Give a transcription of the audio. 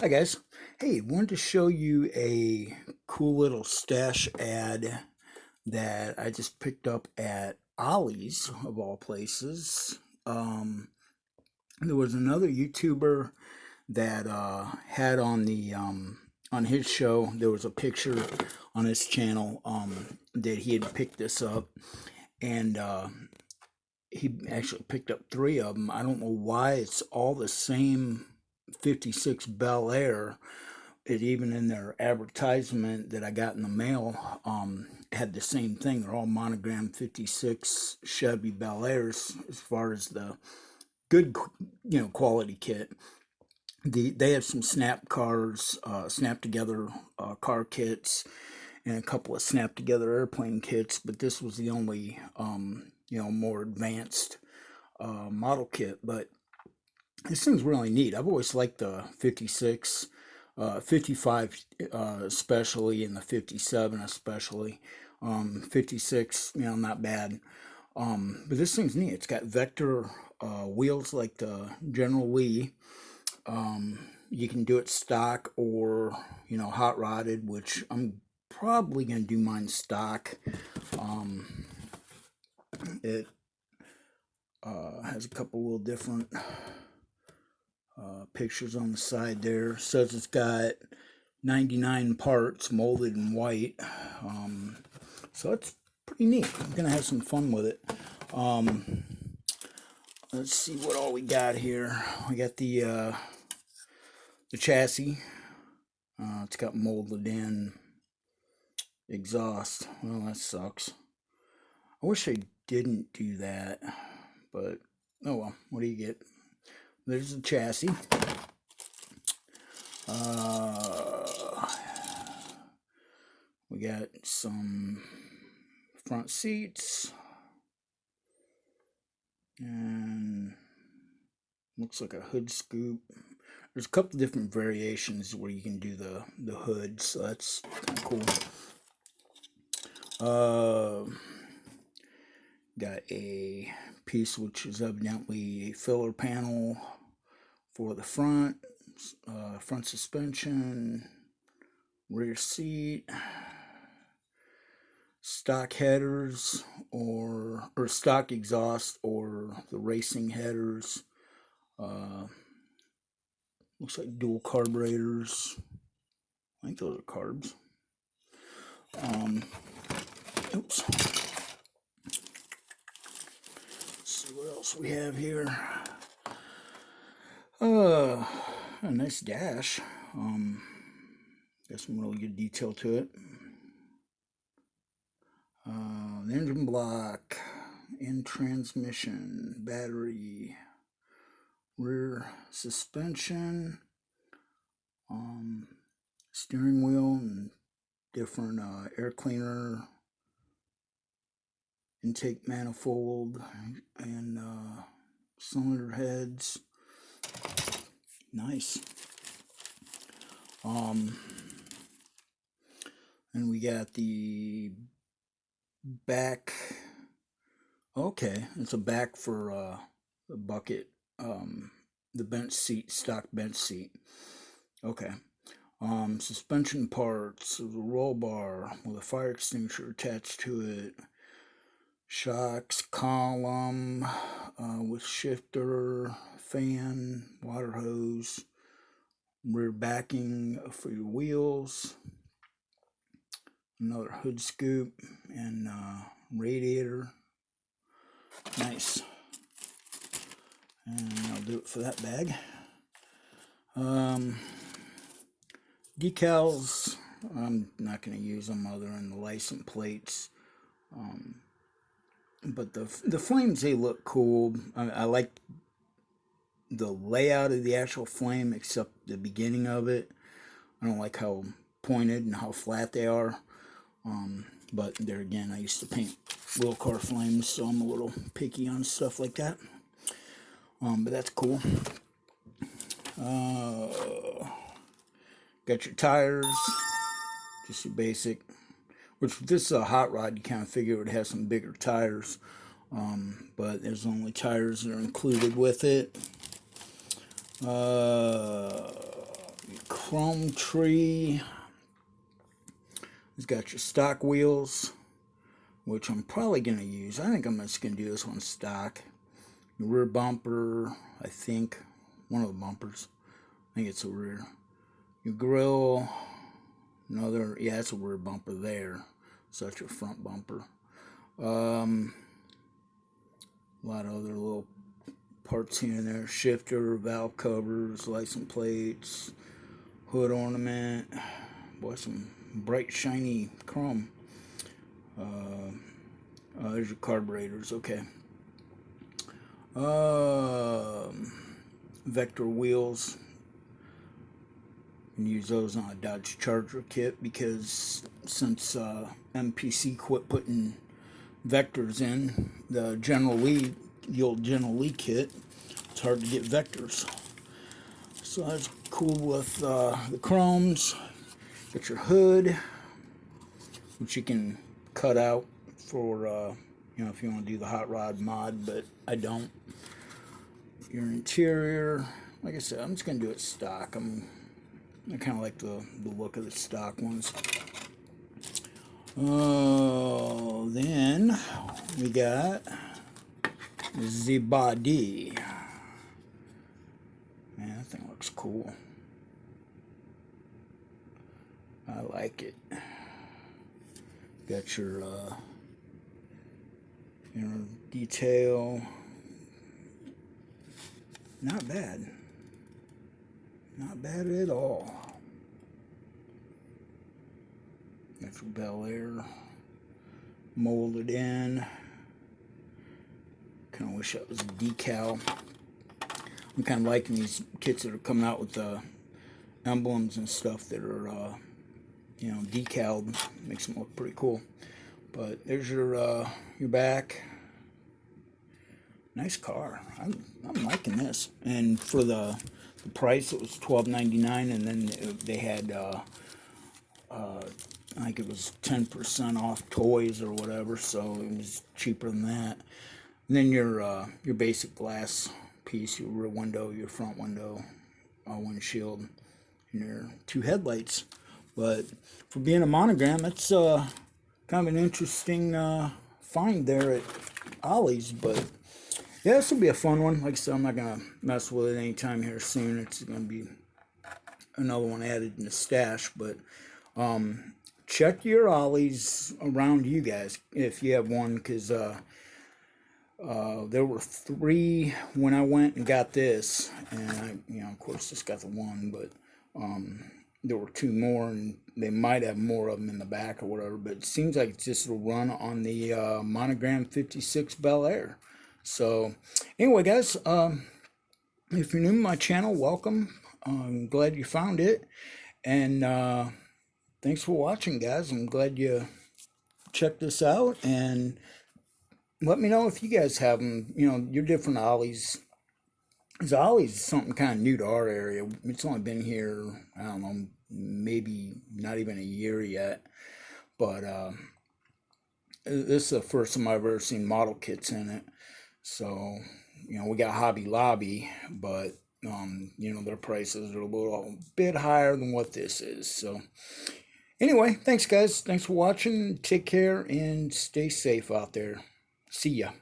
Hi guys. Hey, wanted to show you a cool little stash ad that I just picked up at Ollie's of all places. Um, there was another YouTuber that had on his show. There was a picture on his channel that he had picked this up, and he actually picked up three of them. I don't know why it's all the same 56 Bel Air. It even in their advertisement that I got in the mail had the same thing. They're all Monogram 56 Chevy Bel Airs as far as the good, quality kit. They have some snap cars, snap together car kits, and a couple of snap together airplane kits. But this was the only, more advanced model kit. But this thing's really neat. I've always liked the 56, 55 especially, and the 57 especially. 56, not bad. But this thing's neat. It's got vector wheels like the General Lee. You can do it stock or, hot rodded, which I'm probably going to do mine stock. It has a couple little different pictures on the side there. Says it's got 99 parts molded in white. So it's pretty neat. I'm gonna have some fun with it. Let's see what all we got here. We got the chassis. It's got molded in exhaust. Well, that sucks. I wish I didn't do that, but oh well. What do you get? There's the chassis. We got some front seats, and looks like a hood scoop. There's a couple different variations where you can do the hood, so that's kind of cool. Got a piece which is evidently a filler panel for the front suspension, rear seat, stock headers or stock exhaust or the racing headers. Looks like dual carburetors. I think those are carbs. Oops. Let's see what else we have here. A nice dash. Got some really good detail to it. The engine block, and transmission, battery, rear suspension, steering wheel, and different air cleaner, intake manifold, and cylinder heads. Nice. And we got the back. Okay, it's a back for the bucket, the bench seat, stock bench seat. Okay. Suspension parts, a roll bar with a fire extinguisher attached to it. Shocks, column with shifter, fan, water hose, rear backing for your wheels, another hood scoop, and radiator. Nice. And I'll do it for that bag. Decals, I'm not going to use them other than the license plates. But the flames, they look cool. I like the layout of the actual flame, except the beginning of it. I don't like how pointed and how flat they are. But there again, I used to paint little car flames, so I'm a little picky on stuff like that. But that's cool. Got your tires, just your basic. Which, if this is a hot rod, you kind of figure it would have some bigger tires. But there's only tires that are included with it. chrome tree. It's got your stock wheels, which I'm probably going to use. I think I'm just going to do this one stock. Your rear bumper, I think. One of the bumpers. I think it's the rear. Your grill, another, yeah, it's a rear bumper there. So that's your front bumper. A lot of other little parts here and there. Shifter, valve covers, license plates, hood ornament. Boy, some bright, shiny chrome. There's your carburetors, okay. Vector wheels. And use those on a Dodge Charger kit because since MPC quit putting vectors in the old General Lee kit, it's hard to get vectors. So that's cool with the chromes. Got your hood, which you can cut out for if you want to do the hot rod mod, but I don't. Your interior, like I said, I'm just gonna do it stock. I kind of like the look of the stock ones. Then we got the body. Man, that thing looks cool. I like it. Got your detail. Not bad. Not bad at all. Got your Bel Air molded in. Kind of wish that was a decal. I'm kind of liking these kits that are coming out with the emblems and stuff that are, decaled. Makes them look pretty cool. But there's your back. Nice car. I'm liking this. And for the price, it was $12.99, and then they had I think it was 10% off toys or whatever, so it was cheaper than that. And then your basic glass piece, your rear window, your front window, windshield, and your two headlights. But for being a Monogram, it's kind of an interesting find there at Ollie's. But yeah, this will be a fun one. Like I said, I'm not going to mess with it anytime here soon. It's going to be another one added in the stash. But check your Ollies around you guys if you have one, because there were 3 when I went and got this. And I, of course, just got the one. But there were 2 more, and they might have more of them in the back or whatever. But it seems like it's just a run on the Monogram 56 Bel Air. So, anyway, guys, if you're new to my channel, welcome. I'm glad you found it. And thanks for watching, guys. I'm glad you checked this out. And let me know if you guys have them, your different Ollies. Because Ollie's is something kind of new to our area. It's only been here, I don't know, maybe not even a year yet. But this is the first time I've ever seen model kits in it. So, we got Hobby Lobby, but, their prices are a little bit higher than what this is. So, anyway, thanks, guys. Thanks for watching. Take care and stay safe out there. See ya.